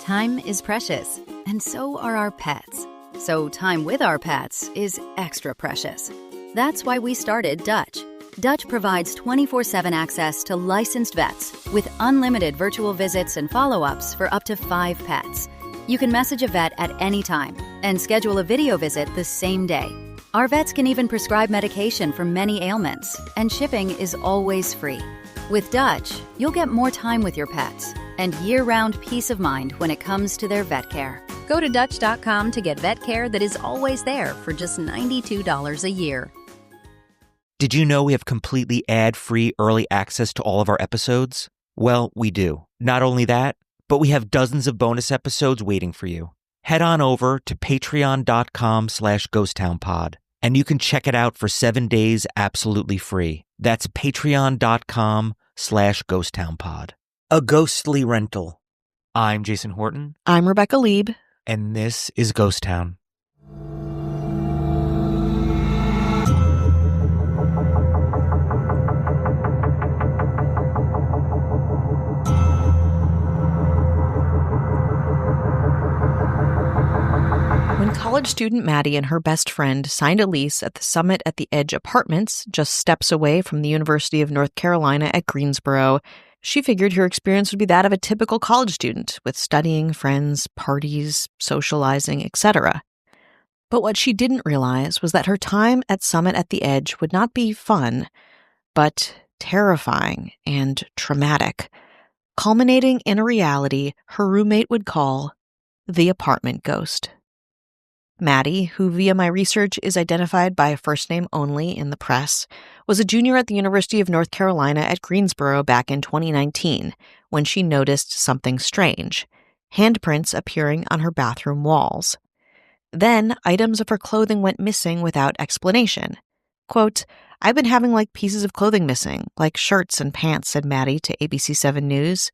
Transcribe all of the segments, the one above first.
Time is precious, and so are our pets. So time with our pets is extra precious. That's why we started Dutch. Dutch provides 24/7 access to licensed vets with unlimited virtual visits and follow-ups for up to 5 pets. You can message a vet at any time and schedule a video visit the same day. Our vets can even prescribe medication for many ailments, and shipping is always free. With Dutch, you'll get more time with your pets and year-round peace of mind when it comes to their vet care. Go to Dutch.com to get vet care that is always there for just $92 a year. Did you know we have completely ad-free early access to all of our episodes? Well, we do. Not only that, but we have dozens of bonus episodes waiting for you. Head on over to patreon.com/ghosttownpod, and you can check it out for 7 days absolutely free. That's patreon.com/ghosttownpod. A ghostly rental. I'm Jason Horton. I'm Rebecca Lieb. And this is Ghost Town. When college student Maddie and her best friend signed a lease at the Summit at the Edge Apartments, just steps away from the University of North Carolina at Greensboro, she figured her experience would be that of a typical college student, with studying, friends, parties, socializing, etc. But what she didn't realize was that her time at Summit at the Edge would not be fun, but terrifying and traumatic, culminating in a reality her roommate would call the apartment ghost. Maddie, who via my research is identified by a first name only in the press, was a junior at the University of North Carolina at Greensboro back in 2019 when she noticed something strange, handprints appearing on her bathroom walls. Then, items of her clothing went missing without explanation. Quote, "I've been having pieces of clothing missing, like shirts and pants," said Maddie to ABC7 News.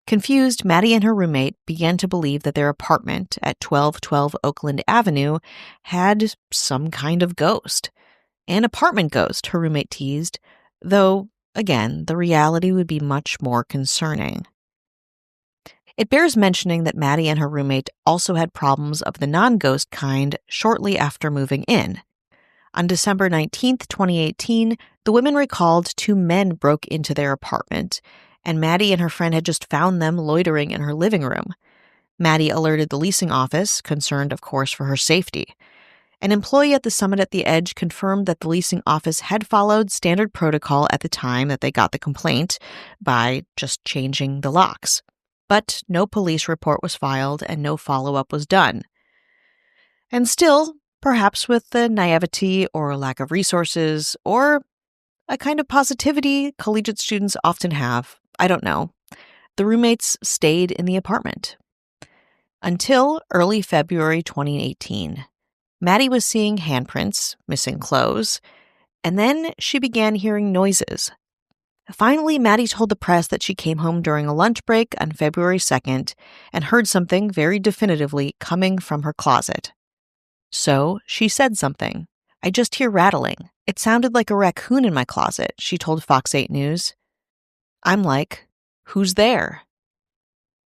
Confused, Maddie and her roommate began to believe that their apartment at 1212 Oakland Avenue had some kind of ghost. An apartment ghost, her roommate teased, though, again, the reality would be much more concerning. It bears mentioning that Maddie and her roommate also had problems of the non-ghost kind shortly after moving in. On December 19th, 2018, the women recalled 2 men broke into their apartment, and Maddie and her friend had just found them loitering in her living room. Maddie alerted the leasing office, concerned, of course, for her safety. An employee at the Summit at the Edge confirmed that the leasing office had followed standard protocol at the time that they got the complaint by just changing the locks. But no police report was filed and no follow-up was done. And still, perhaps with the naivety or lack of resources or a kind of positivity collegiate students often have, I don't know, the roommates stayed in the apartment. Until early February 2018. Maddie was seeing handprints, missing clothes, and then she began hearing noises. Finally, Maddie told the press that she came home during a lunch break on February 2nd and heard something very definitively coming from her closet. So she said something. "I just hear rattling. It sounded like a raccoon in my closet," she told Fox 8 News. I'm like, "Who's there?"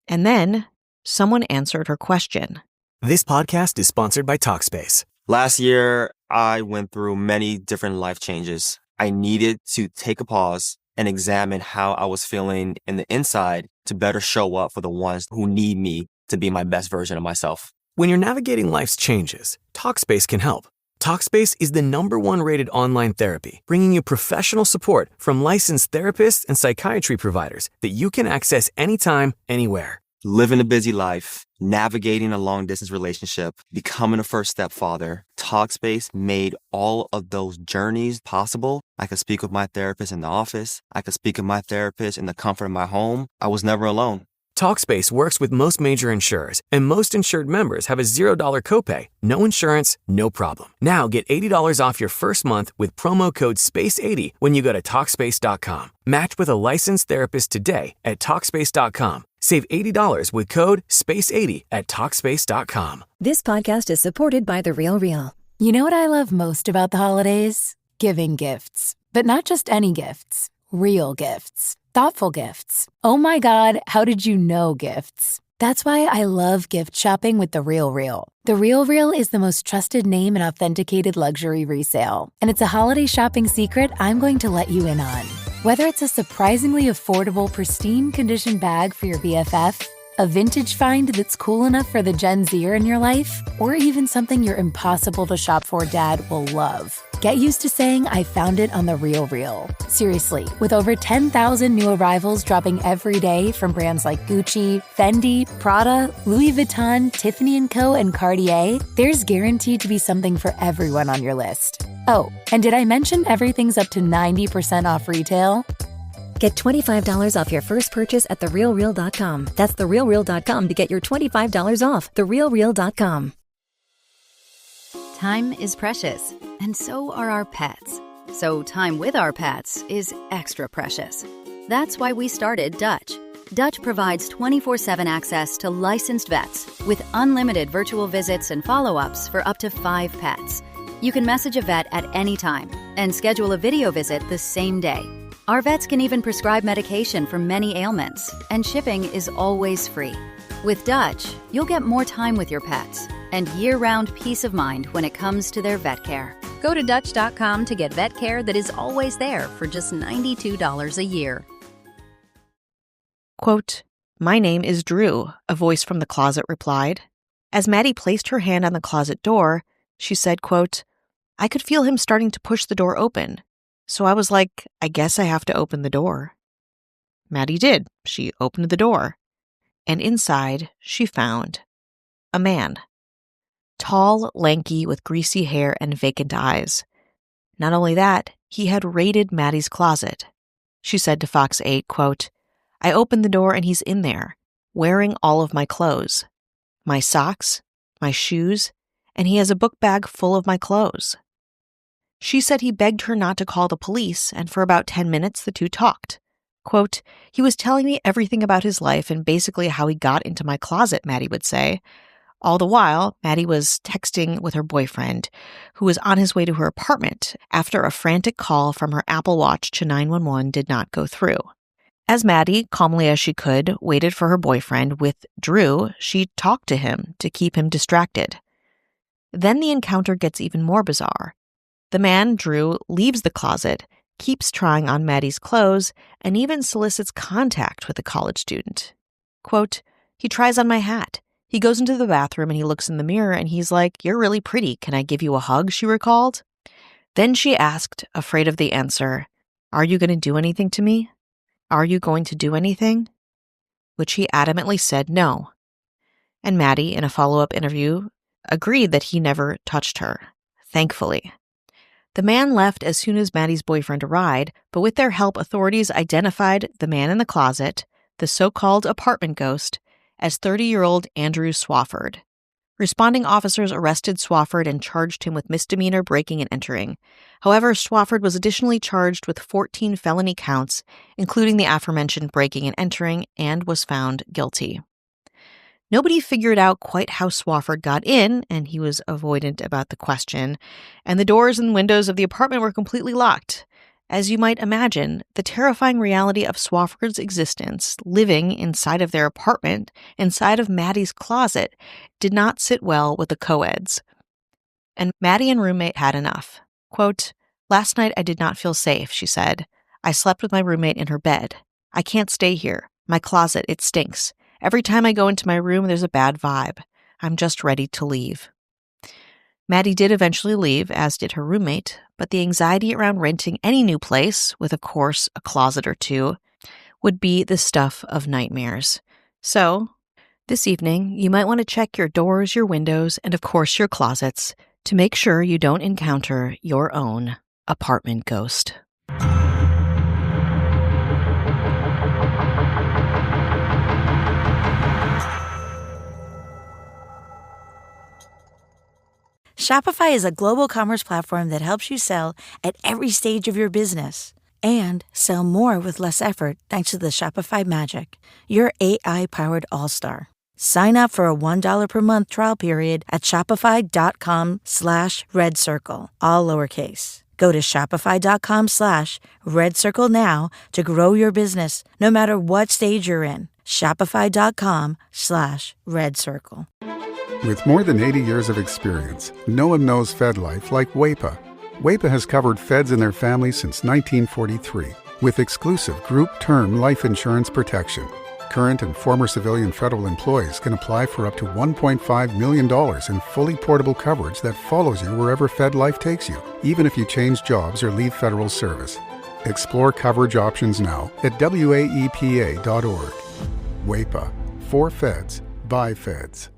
And then someone answered her question. This podcast is sponsored by Talkspace. Last year, I went through many different life changes. I needed to take a pause and examine how I was feeling in the inside to better show up for the ones who need me to be my best version of myself. When you're navigating life's changes, Talkspace can help. Talkspace is the #1 rated online therapy, bringing you professional support from licensed therapists and psychiatry providers that you can access anytime, anywhere. Living a busy life, navigating a long-distance relationship, becoming a first-step father, Talkspace made all of those journeys possible. I could speak with my therapist in the office. I could speak with my therapist in the comfort of my home. I was never alone. Talkspace works with most major insurers, and most insured members have a $0 copay. No insurance, no problem. Now get $80 off your first month with promo code SPACE80 when you go to Talkspace.com. Match with a licensed therapist today at Talkspace.com. Save $80 with code SPACE80 at Talkspace.com. This podcast is supported by The Real Real. You know what I love most about the holidays? Giving gifts. But not just any gifts. Real gifts. Thoughtful gifts. Oh my God, how did you know gifts? That's why I love gift shopping with The RealReal. The RealReal is the most trusted name in authenticated luxury resale. And it's a holiday shopping secret I'm going to let you in on. Whether it's a surprisingly affordable, pristine condition bag for your BFF, a vintage find that's cool enough for the Gen Zer in your life, or even something your impossible to shop for dad will love. Get used to saying I found it on The RealReal. Seriously, with over 10,000 new arrivals dropping every day from brands like Gucci, Fendi, Prada, Louis Vuitton, Tiffany & Co., and Cartier, there's guaranteed to be something for everyone on your list. Oh, and did I mention everything's up to 90% off retail? Get $25 off your first purchase at therealreal.com. That's therealreal.com to get your $25 off. Therealreal.com. Time is precious, and so are our pets. So time with our pets is extra precious. That's why we started Dutch. Dutch provides 24/7 access to licensed vets with unlimited virtual visits and follow-ups for up to 5 pets. You can message a vet at any time and schedule a video visit the same day. Our vets can even prescribe medication for many ailments, and shipping is always free. With Dutch, you'll get more time with your pets and year-round peace of mind when it comes to their vet care. Go to Dutch.com to get vet care that is always there for just $92 a year. Quote, "My name is Drew," a voice from the closet replied. As Maddie placed her hand on the closet door, she said, quote, "I could feel him starting to push the door open. So I was like, I guess I have to open the door." Maddie did. She opened the door. And inside, she found a man. Tall, lanky, with greasy hair and vacant eyes. Not only that, he had raided Maddie's closet. She said to Fox 8, quote, "I opened the door and he's in there, wearing all of my clothes, my socks, my shoes, and he has a book bag full of my clothes." She said he begged her not to call the police, and for about 10 minutes the two talked. Quote, "He was telling me everything about his life and basically how he got into my closet," Maddie would say. All the while, Maddie was texting with her boyfriend, who was on his way to her apartment after a frantic call from her Apple Watch to 911 did not go through. As Maddie, calmly as she could, waited for her boyfriend with Drew, she talked to him to keep him distracted. Then the encounter gets even more bizarre. The man, Drew, leaves the closet, keeps trying on Maddie's clothes, and even solicits contact with the college student. Quote, "He tries on my hat. He goes into the bathroom and he looks in the mirror and he's like, 'You're really pretty. Can I give you a hug?'" she recalled. Then she asked, afraid of the answer, "Are you going to do anything to me? Are you going to do anything?" Which he adamantly said no. And Maddie, in a follow-up interview, agreed that he never touched her, thankfully. The man left as soon as Maddie's boyfriend arrived, but with their help, authorities identified the man in the closet, the so-called apartment ghost, as 30-year-old Andrew Swafford. Responding officers arrested Swafford and charged him with misdemeanor breaking and entering. However, Swafford was additionally charged with 14 felony counts, including the aforementioned breaking and entering, and was found guilty. Nobody figured out quite how Swafford got in, and he was avoidant about the question, and the doors and windows of the apartment were completely locked. As you might imagine, the terrifying reality of Swafford's existence, living inside of their apartment, inside of Maddie's closet, did not sit well with the co-eds. And Maddie and roommate had enough. Quote, "Last night I did not feel safe," she said. "I slept with my roommate in her bed. I can't stay here. My closet, it stinks. Every time I go into my room, there's a bad vibe. I'm just ready to leave." Maddie did eventually leave, as did her roommate, but the anxiety around renting any new place, with of course a closet or two, would be the stuff of nightmares. So, this evening, you might want to check your doors, your windows, and of course your closets to make sure you don't encounter your own apartment ghost. Shopify is a global commerce platform that helps you sell at every stage of your business and sell more with less effort thanks to the Shopify Magic, your AI-powered all-star. Sign up for a $1 per month trial period at shopify.com/redcircle, all lowercase. Go to shopify.com/redcircle now to grow your business, no matter what stage you're in. Shopify.com/Red Circle. With more than 80 years of experience, no one knows Fed life like WAPA. WAPA has covered Feds and their families since 1943 with exclusive group term life insurance protection. Current and former civilian federal employees can apply for up to $1.5 million in fully portable coverage that follows you wherever Fed life takes you, even if you change jobs or leave federal service. Explore coverage options now at waepa.org. WAPA. For Feds. By Feds.